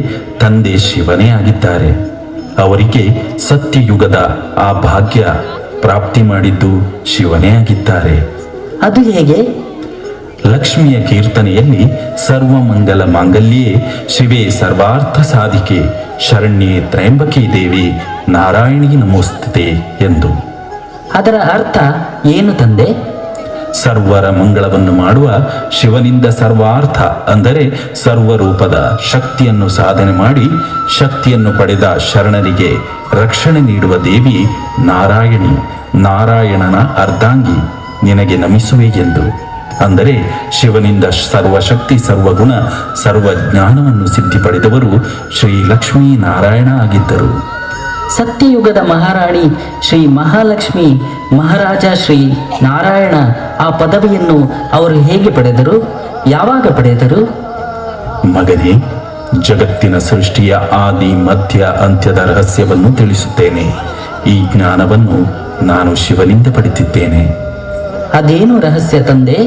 ತಂದೆ ಶಿವನೇ ಆಗಿದ್ದಾರೆ. ಅವರಿಗೆ ಸತ್ಯಯುಗದ ಆ ಭಾಗ್ಯ ಪ್ರಾಪ್ತಿ ಮಾಡಿದ್ದು ಶಿವನೇ ಆಗಿದ್ದಾರೆ. ಅದು ಹೇಗೆ? ಲಕ್ಷ್ಮಿಯ ಕೀರ್ತನೆಯಲ್ಲಿ ಸರ್ವಮಂಗಲ ಮಾಂಗಲ್ಯೇ ಶಿವೇ ಸರ್ವಾರ್ಥ ಸಾಧಿಕೆ ಶರಣ್ಯೇ ತ್ರಯಂಬಕೇ ದೇವಿ ನಾರಾಯಣಿ ನಮೋಸ್ತುತೆ ಎಂದು. ಅದರ ಅರ್ಥ ಏನು ತಂದೆ? ಸರ್ವರ ಮಂಗಳವನ್ನು ಮಾಡುವ ಶಿವನಿಂದ ಸರ್ವಾರ್ಥ ಅಂದರೆ ಸರ್ವರೂಪದ ಶಕ್ತಿಯನ್ನು ಸಾಧನೆ ಮಾಡಿ ಶಕ್ತಿಯನ್ನು ಪಡೆದ ಶರಣರಿಗೆ ರಕ್ಷಣೆ ನೀಡುವ ದೇವಿ ನಾರಾಯಣಿ, ನಾರಾಯಣನ ಅರ್ಧಾಂಗಿ, ನಿನಗೆ ನಮಿಸುವೆ ಎಂದು. ಅಂದರೆ ಶಿವನಿಂದ ಸರ್ವಶಕ್ತಿ, ಸರ್ವಗುಣ, ಸರ್ವಜ್ಞಾನವನ್ನು ಸಿದ್ಧಿ ಪಡೆದವರು ಶ್ರೀ ಲಕ್ಷ್ಮೀ ನಾರಾಯಣ ಆಗಿದ್ದರು. ಸತ್ಯಯುಗದ ಮಹಾರಾಣಿ ಶ್ರೀ ಮಹಾಲಕ್ಷ್ಮಿ, ಮಹಾರಾಜ ಶ್ರೀ ನಾರಾಯಣ ಆ ಪದವಿಯನ್ನು ಅವರು ಹೇಗೆ ಪಡೆದರು? ಯಾವಾಗ ಪಡೆದರು? ಮಗನೇ, ಜಗತ್ತಿನ ಸೃಷ್ಟಿಯ ಆದಿ ಮಧ್ಯ ಅಂತ್ಯದ ರಹಸ್ಯವನ್ನು ತಿಳಿಸುತ್ತೇನೆ. ಈ ಜ್ಞಾನವನ್ನು ನಾನು ಶಿವನಿಂದ ಪಡೆದಿದ್ದೇನೆ. ಅದೇನು ರಹಸ್ಯ ತಂದೆ?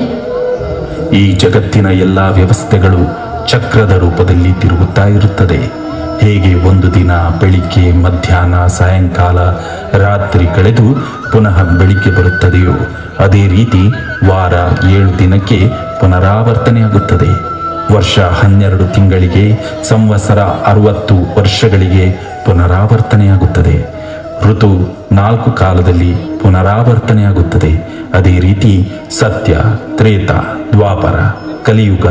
ಈ ಜಗತ್ತಿನ ಎಲ್ಲ ವ್ಯವಸ್ಥೆಗಳು ಚಕ್ರದ ರೂಪದಲ್ಲಿ ತಿರುಗುತ್ತಾ ಇರುತ್ತದೆ. ಹೇಗೆ ಒಂದು ದಿನ ಬೆಳಿಗ್ಗೆ, ಮಧ್ಯಾಹ್ನ, ಸಾಯಂಕಾಲ, ರಾತ್ರಿ ಕಳೆದು ಪುನಃ ಬೆಳಿಗ್ಗೆ ಬರುತ್ತದೆಯೋ ಅದೇ ರೀತಿ ವಾರ 7 ದಿನಕ್ಕೆ ಪುನರಾವರ್ತನೆಯಾಗುತ್ತದೆ. ವರ್ಷ 12 ತಿಂಗಳಿಗೆ, ಸಂವತ್ಸರ 60 ವರ್ಷಗಳಿಗೆ ಪುನರಾವರ್ತನೆಯಾಗುತ್ತದೆ. ಋತು 4 ಕಾಲದಲ್ಲಿ ಪುನರಾವರ್ತನೆಯಾಗುತ್ತದೆ. ಅದೇ ರೀತಿ ಸತ್ಯ, ತ್ರೇತ, ದ್ವಾಪರ, ಕಲಿಯುಗ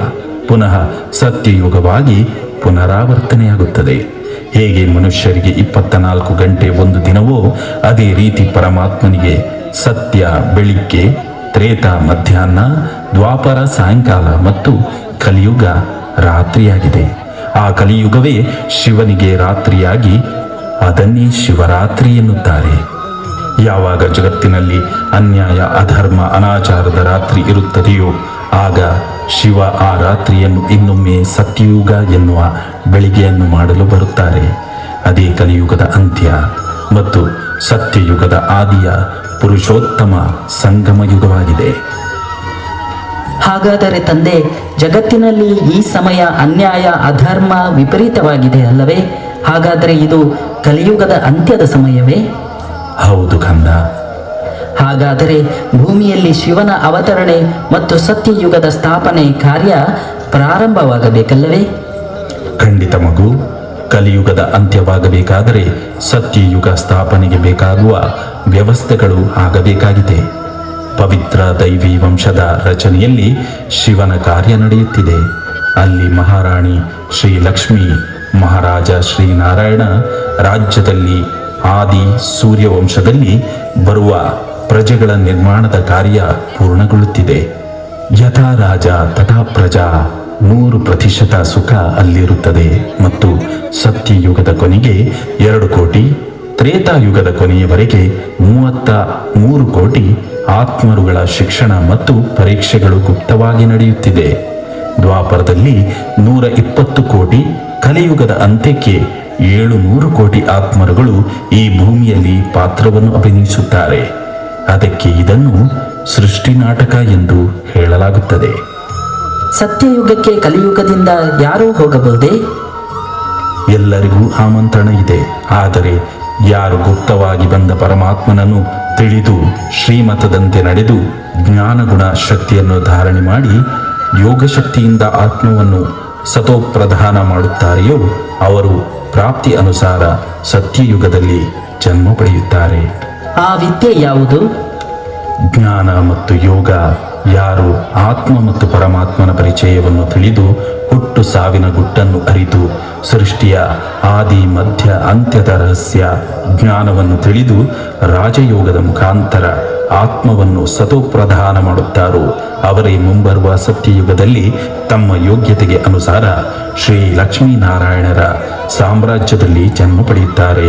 ಪುನಃ ಸತ್ಯಯುಗವಾಗಿ ಪುನರಾವರ್ತನೆಯಾಗುತ್ತದೆ. ಹೇಗೆ ಮನುಷ್ಯರಿಗೆ 24 ಗಂಟೆ ಒಂದು ದಿನವೋ ಅದೇ ರೀತಿ ಪರಮಾತ್ಮನಿಗೆ ಸತ್ಯ ಬೆಳಿಗ್ಗೆ, ತ್ರೇತ ಮಧ್ಯಾಹ್ನ, ದ್ವಾಪರ ಸಾಯಂಕಾಲ ಮತ್ತು ಕಲಿಯುಗ ರಾತ್ರಿಯಾಗಿದೆ. ಆ ಕಲಿಯುಗವೇ ಶಿವನಿಗೆ ರಾತ್ರಿಯಾಗಿ ಅದನ್ನೇ ಶಿವರಾತ್ರಿ ಎನ್ನುತ್ತಾರೆ. ಯಾವಾಗ ಜಗತ್ತಿನಲ್ಲಿ ಅನ್ಯಾಯ, ಅಧರ್ಮ, ಅನಾಚಾರದ ರಾತ್ರಿ ಇರುತ್ತದೆಯೋ ಆಗ ಶಿವ ಆ ರಾತ್ರಿಯನ್ನು ಇನ್ನೊಮ್ಮೆ ಸತ್ಯಯುಗ ಎನ್ನುವ ಬೆಳಿಗ್ಗೆಯನ್ನು ಮಾಡಲು ಬರುತ್ತಾರೆ. ಅದೇ ಕಲಿಯುಗದ ಅಂತ್ಯ ಮತ್ತು ಸತ್ಯಯುಗದ ಆದಿಯ ಪುರುಷೋತ್ತಮ ಸಂಗಮ ಯುಗವಾಗಿದೆ. ಹಾಗಾದರೆ ತಂದೆ, ಜಗತ್ತಿನಲ್ಲಿ ಈ ಸಮಯ ಅನ್ಯಾಯ, ಅಧರ್ಮ ವಿಪರೀತವಾಗಿದೆ ಅಲ್ಲವೇ? ಹಾಗಾದರೆ ಇದು ಕಲಿಯುಗದ ಅಂತ್ಯದ ಸಮಯವೇ? ಹೌದು ಕಂದ. ಹಾಗಾದರೆ ಭೂಮಿಯಲ್ಲಿ ಶಿವನ ಅವತರಣೆ ಮತ್ತು ಸತ್ಯಯುಗದ ಸ್ಥಾಪನೆ ಕಾರ್ಯ ಪ್ರಾರಂಭವಾಗಬೇಕಲ್ಲವೇ? ಖಂಡಿತ ಮಗು. ಕಲಿಯುಗದ ಅಂತ್ಯವಾಗಬೇಕಾದರೆ ಸತ್ಯಯುಗ ಸ್ಥಾಪನೆಗೆ ಬೇಕಾಗುವ ವ್ಯವಸ್ಥೆಗಳು ಆಗಬೇಕಾಗಿದೆ. ಪವಿತ್ರ ದೈವಿ ವಂಶದ ರಚನೆಯಲ್ಲಿ ಶಿವನ ಕಾರ್ಯ ನಡೆಯುತ್ತಿದೆ. ಅಲ್ಲಿ ಮಹಾರಾಣಿ ಶ್ರೀ ಲಕ್ಷ್ಮಿ, ಮಹಾರಾಜ ಶ್ರೀನಾರಾಯಣ ರಾಜ್ಯದಲ್ಲಿ ಆದಿ ಸೂರ್ಯವಂಶದಲ್ಲಿ ಬರುವ ಪ್ರಜೆಗಳ ನಿರ್ಮಾಣದ ಕಾರ್ಯ ಪೂರ್ಣಗೊಳ್ಳುತ್ತಿದೆ. ಯಥಾ ರಾಜ ತಥಾ ಪ್ರಜಾ, 100% ಸುಖ ಅಲ್ಲಿರುತ್ತದೆ. ಮತ್ತು ಸತ್ಯಯುಗದ ಕೊನೆಗೆ 2 ಕೋಟಿ, ತ್ರೇತಾಯುಗದ ಕೊನೆಯವರೆಗೆ 33 ಕೋಟಿ ಆತ್ಮರುಗಳ ಶಿಕ್ಷಣ ಮತ್ತು ಪರೀಕ್ಷೆಗಳು ಗುಪ್ತವಾಗಿ ನಡೆಯುತ್ತಿದೆ. ದ್ವಾಪರದಲ್ಲಿ 120 ಕೋಟಿ, ಕಲಿಯುಗದ ಅಂತ್ಯಕ್ಕೆ 700 ಕೋಟಿ ಆತ್ಮರುಗಳು ಈ ಭೂಮಿಯಲ್ಲಿ ಪಾತ್ರವನ್ನು ಅಭಿನಯಿಸುತ್ತಾರೆ. ಅದಕ್ಕೆ ಇದನ್ನು ಸೃಷ್ಟಿ ನಾಟಕ ಎಂದು ಹೇಳಲಾಗುತ್ತದೆ. ಸತ್ಯಯುಗಕ್ಕೆ ಕಲಿಯುಗದಿಂದ ಯಾರೂ ಹೋಗಬಹುದೇ? ಎಲ್ಲರಿಗೂ ಆಮಂತ್ರಣ ಇದೆ. ಆದರೆ ಯಾರು ಗುಪ್ತವಾಗಿ ಬಂದ ಪರಮಾತ್ಮನನ್ನು ತಿಳಿದು ಶ್ರೀಮತದಂತೆ ನಡೆದು ಜ್ಞಾನಗುಣ ಶಕ್ತಿಯನ್ನು ಧಾರಣೆ ಮಾಡಿ ಯೋಗ ಶಕ್ತಿಯಿಂದ ಆತ್ಮವನ್ನು ಸತೋಪ್ರಧಾನ ಮಾಡುತ್ತಾರೆಯೋ ಅವರು ಪ್ರಾಪ್ತಿ ಅನುಸಾರ ಸತ್ಯಯುಗದಲ್ಲಿ ಜನ್ಮ ಪಡೆಯುತ್ತಾರೆ. ಆ ವಿದ್ಯೆ ಯಾವುದು? ಜ್ಞಾನ ಮತ್ತು ಯೋಗ. ಯಾರು ಆತ್ಮ ಮತ್ತು ಪರಮಾತ್ಮನ ಪರಿಚಯವನ್ನು ತಿಳಿದು ಹುಟ್ಟು ಸಾವಿನ ಗುಟ್ಟನ್ನು ಅರಿತು ಸೃಷ್ಟಿಯ ಆದಿ ಮಧ್ಯ ಅಂತ್ಯದ ರಹಸ್ಯ ಜ್ಞಾನವನ್ನು ತಿಳಿದು ರಾಜಯೋಗದ ಮುಖಾಂತರ ಆತ್ಮವನ್ನು ಸತೋಪ್ರಧಾನ ಮಾಡುತ್ತಾರೋ ಅವರೇ ಮುಂಬರುವ ಸತ್ಯಯುಗದಲ್ಲಿ ತಮ್ಮ ಯೋಗ್ಯತೆಗೆ ಅನುಸಾರ ಶ್ರೀ ಲಕ್ಷ್ಮೀನಾರಾಯಣರ ಸಾಮ್ರಾಜ್ಯದಲ್ಲಿ ಜನ್ಮ ಪಡೆಯುತ್ತಾರೆ.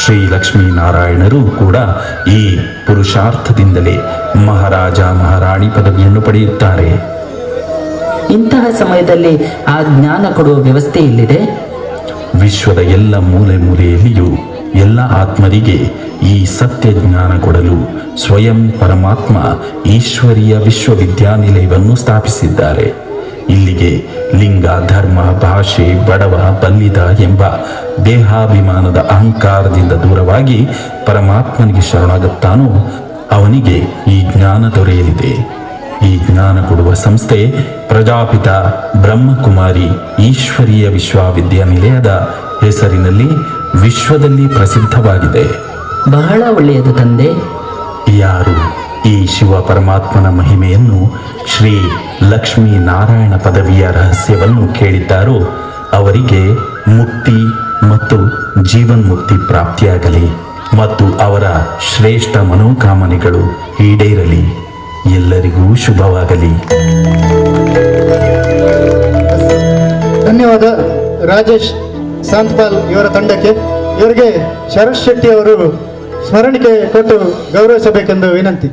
ಶ್ರೀ ಲಕ್ಷ್ಮೀನಾರಾಯಣರು ಕೂಡ ಈ ಪುರುಷಾರ್ಥದಿಂದಲೇ ಮಹಾರಾಜ ಮಹಾರಾಣಿ ಪದವಿಯನ್ನು ಪಡೆಯುತ್ತಾರೆ. ಇಂತಹ ಸಮಯದಲ್ಲಿ ಆ ಜ್ಞಾನ ಕೊಡುವ ವ್ಯವಸ್ಥೆ ಇಲ್ಲಿದೆ. ವಿಶ್ವದ ಎಲ್ಲ ಮೂಲೆ ಮೂಲೆಯಲ್ಲಿಯೂ ಎಲ್ಲ ಆತ್ಮರಿಗೆ ಈ ಸತ್ಯ ಜ್ಞಾನ ಕೊಡಲು ಸ್ವಯಂ ಪರಮಾತ್ಮ ಈಶ್ವರೀಯ ವಿಶ್ವವಿದ್ಯಾನಿಲಯವನ್ನು ಸ್ಥಾಪಿಸಿದ್ದಾರೆ. ಇಲ್ಲಿಗೆ ಲಿಂಗ, ಧರ್ಮ, ಭಾಷೆ, ಬಡವ, ಬಲ್ಲಿದ ಎಂಬ ದೇಹಾಭಿಮಾನದ ಅಹಂಕಾರದಿಂದ ದೂರವಾಗಿ ಪರಮಾತ್ಮನಿಗೆ ಶರಣಾಗುತ್ತಾನೋ ಅವನಿಗೆ ಈ ಜ್ಞಾನ ದೊರೆಯಲಿದೆ. ಈ ಜ್ಞಾನ ಕೊಡುವ ಸಂಸ್ಥೆ ಪ್ರಜಾಪಿತ ಬ್ರಹ್ಮಕುಮಾರಿ ಈಶ್ವರೀಯ ವಿಶ್ವವಿದ್ಯಾನಿಲಯದ ಹೆಸರಿನಲ್ಲಿ ವಿಶ್ವದಲ್ಲಿ ಪ್ರಸಿದ್ಧವಾಗಿದೆ. ಬಹಳ ಒಳ್ಳೆಯದು ತಂದೆ. ಯಾರು ಈ ಶಿವ ಪರಮಾತ್ಮನ ಮಹಿಮೆಯನ್ನು, ಶ್ರೀ ಲಕ್ಷ್ಮೀ ನಾರಾಯಣ ಪದವಿಯ ರಹಸ್ಯವನ್ನು ಕೇಳಿದ್ದಾರೋ ಅವರಿಗೆ ಮುಕ್ತಿ ಮತ್ತು ಜೀವನ್ಮುಕ್ತಿ ಪ್ರಾಪ್ತಿಯಾಗಲಿ ಮತ್ತು ಅವರ ಶ್ರೇಷ್ಠ ಮನೋಕಾಮನೆಗಳು ಈಡೇರಲಿ. ಎಲ್ಲರಿಗೂ ಶುಭವಾಗಲಿ. ಧನ್ಯವಾದ ರಾಜೇಶ್ ಸಾಂತ್ಪಾಲ್ ಇವರ ತಂಡಕ್ಕೆ. ಇವರಿಗೆ ಶರತ್ ಶೆಟ್ಟಿ ಅವರು ಸ್ಮರಣಿಕೆ ಕೊಟ್ಟು ಗೌರವಿಸಬೇಕೆಂದು ವಿನಂತಿ.